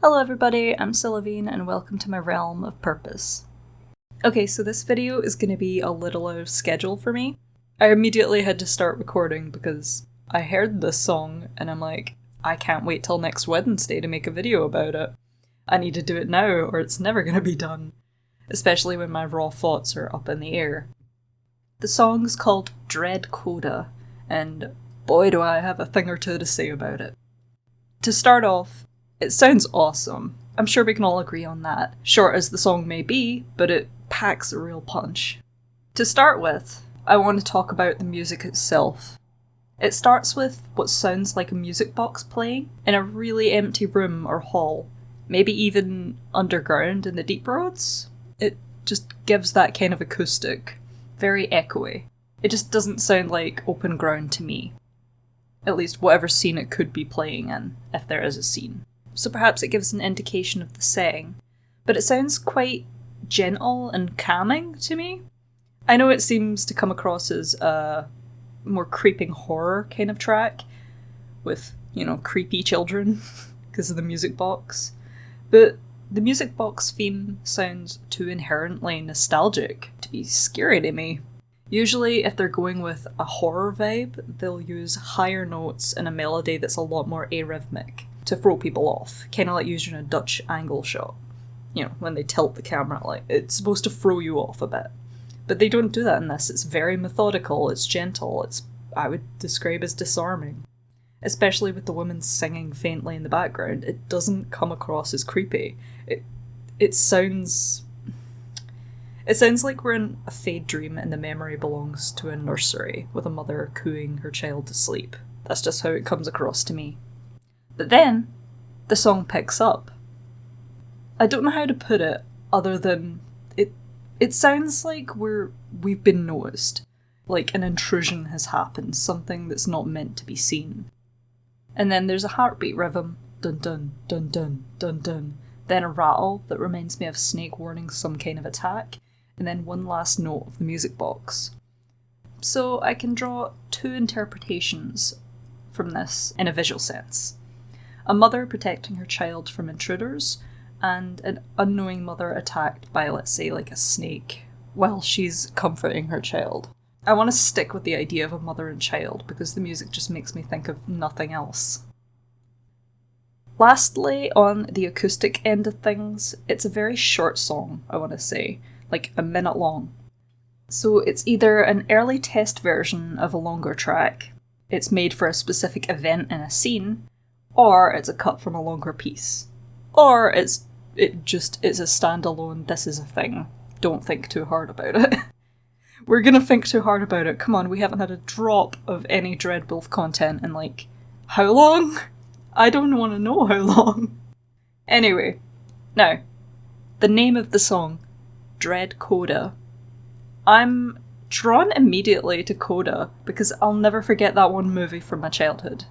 Hello everybody, I'm Sylvine and welcome to my realm of purpose. Okay, so this video is going to be a little out of schedule for me. I immediately had to start recording because I heard this song and I'm like, I can't wait till next Wednesday to make a video about it. I need to do it now or it's never going to be done. Especially when my raw thoughts are up in the air. The song's called Dread Coda, and boy do I have a thing or two to say about it. To start off, it sounds awesome. I'm sure we can all agree on that. Short as the song may be, but it packs a real punch. To start with, I want to talk about the music itself. It starts with what sounds like a music box playing in a really empty room or hall, maybe even underground in the deep roads. It just gives that kind of acoustic, very echoey. It just doesn't sound like open ground to me. At least whatever scene it could be playing in, if there is a scene. So perhaps it gives an indication of the setting, but it sounds quite gentle and calming to me. I know it seems to come across as a more creeping horror kind of track, with, creepy children, because of the music box, but the music box theme sounds too inherently nostalgic to be scary to me. Usually, if they're going with a horror vibe, they'll use higher notes and a melody that's a lot more arrhythmic to throw people off, kind of like using a Dutch angle shot. When they tilt the camera, like, it's supposed to throw you off a bit. But they don't do that in this. It's very methodical, it's gentle, I would describe as disarming. Especially with the woman singing faintly in the background, it doesn't come across as creepy. It sounds like we're in a fade dream and the memory belongs to a nursery, with a mother cooing her child to sleep. That's just how it comes across to me. But then, the song picks up. I don't know how to put it, other than it sounds like we've been noticed. Like an intrusion has happened, something that's not meant to be seen. And then there's a heartbeat rhythm, dun dun dun dun dun dun. Then a rattle that reminds me of Snake warning some kind of attack, and then one last note of the music box. So I can draw two interpretations from this in a visual sense. A mother protecting her child from intruders, and an unknowing mother attacked by, let's say, like a snake, while she's comforting her child. I want to stick with the idea of a mother and child, because the music just makes me think of nothing else. Lastly, on the acoustic end of things, it's a very short song, I want to say, like a minute long. So it's either an early test version of a longer track, it's made for a specific event in a scene, or it's a cut from a longer piece. Or it's a standalone, this is a thing, don't think too hard about it. We're gonna think too hard about it, come on, we haven't had a drop of any Dreadwolf content in how long? I don't want to know how long. Anyway, now, the name of the song, Dread Coda. I'm drawn immediately to Koda because I'll never forget that one movie from my childhood.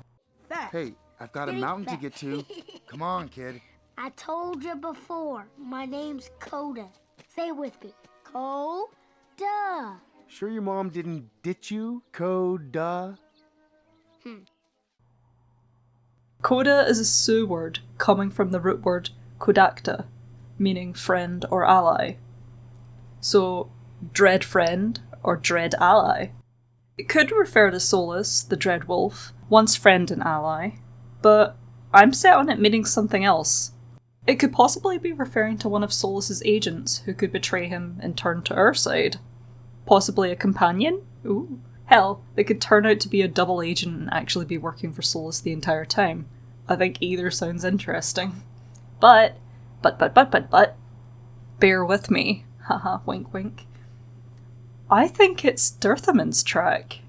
Hey, I've got a mountain to get to. Come on, kid. I told you before, my name's Koda. Say it with me. Koda. Sure your mom didn't ditch you, Koda? Koda is a Sioux word coming from the root word kodakta, meaning friend or ally. So, dread friend or dread ally. It could refer to Solus, the Dreadwolf, once friend and ally, but I'm set on it meaning something else. It could possibly be referring to one of Solus's agents who could betray him and turn to our side. Possibly a companion? Ooh. Hell, they could turn out to be a double agent and actually be working for Solus the entire time. I think either sounds interesting. But, bear with me. Haha, wink wink. I think it's Dirthaman's track.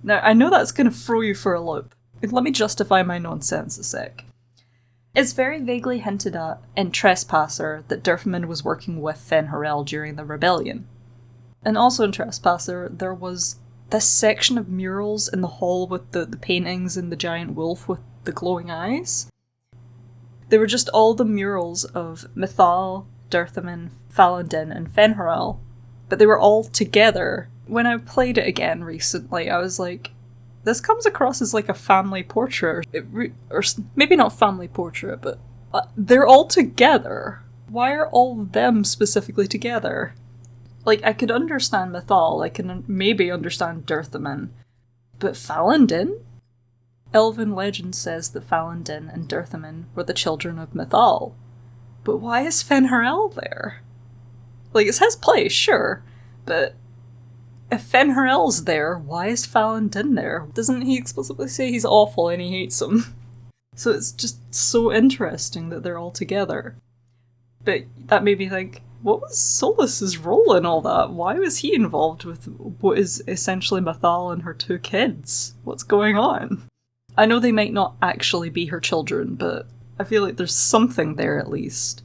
Now, I know that's going to throw you for a loop. Let me justify my nonsense a sec. It's very vaguely hinted at in Trespasser that Dirthaman was working with Fen'Harel during the rebellion. And also in Trespasser, there was this section of murals in the hall with the paintings and the giant wolf with the glowing eyes. They were just all the murals of Mythal, Dirthaman, Falandin, and Fen'Harel, but they were all together. When I played it again recently, I was like, this comes across as like a family portrait, or maybe not family portrait, but They're all together. Why are all of them specifically together? Like, I could understand Mythal, I can maybe understand Dirthaman, but Falandin? Elven legend says that Falandin and Dirthaman were the children of Mythal. But why is Fen'Harel there? Like, it's his place, sure, but if Fen'Harel's there, why is Falandin there? Doesn't he explicitly say he's awful and he hates him? So it's just so interesting that they're all together. But that made me think, what was Solas's role in all that? Why was he involved with what is essentially Mythal and her 2 kids? What's going on? I know they might not actually be her children, but I feel like there's something there at least.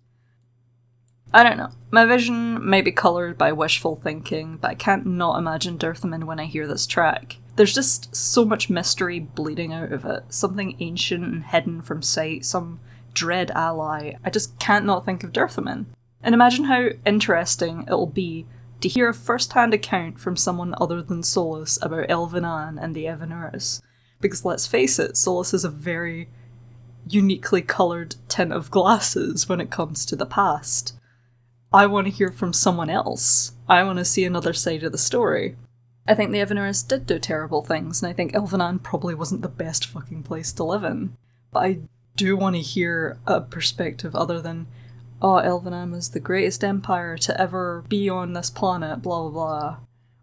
I don't know. My vision may be coloured by wishful thinking, but I can't not imagine Dirthaman when I hear this track. There's just so much mystery bleeding out of it. Something ancient and hidden from sight, some dread ally. I just can't not think of Dirthaman. And imagine how interesting it'll be to hear a first-hand account from someone other than Solas about Elvenan and the Evanuris. Because let's face it, Solas is a very uniquely coloured tint of glasses when it comes to the past. I want to hear from someone else. I want to see another side of the story. I think the Evanuris did do terrible things, and I think Elvenan probably wasn't the best fucking place to live in. But I do want to hear a perspective other than, oh, Elvenan was the greatest empire to ever be on this planet, blah blah blah.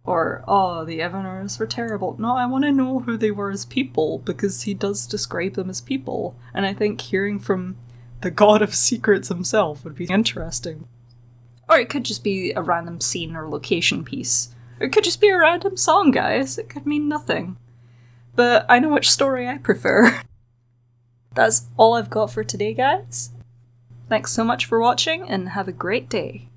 Or, oh, the Evanuris were terrible. No, I want to know who they were as people, because he does describe them as people. And I think hearing from the God of Secrets himself would be interesting. Or it could just be a random scene or location piece. Or it could just be a random song, guys. It could mean nothing. But I know which story I prefer. That's all I've got for today, guys. Thanks so much for watching, and have a great day.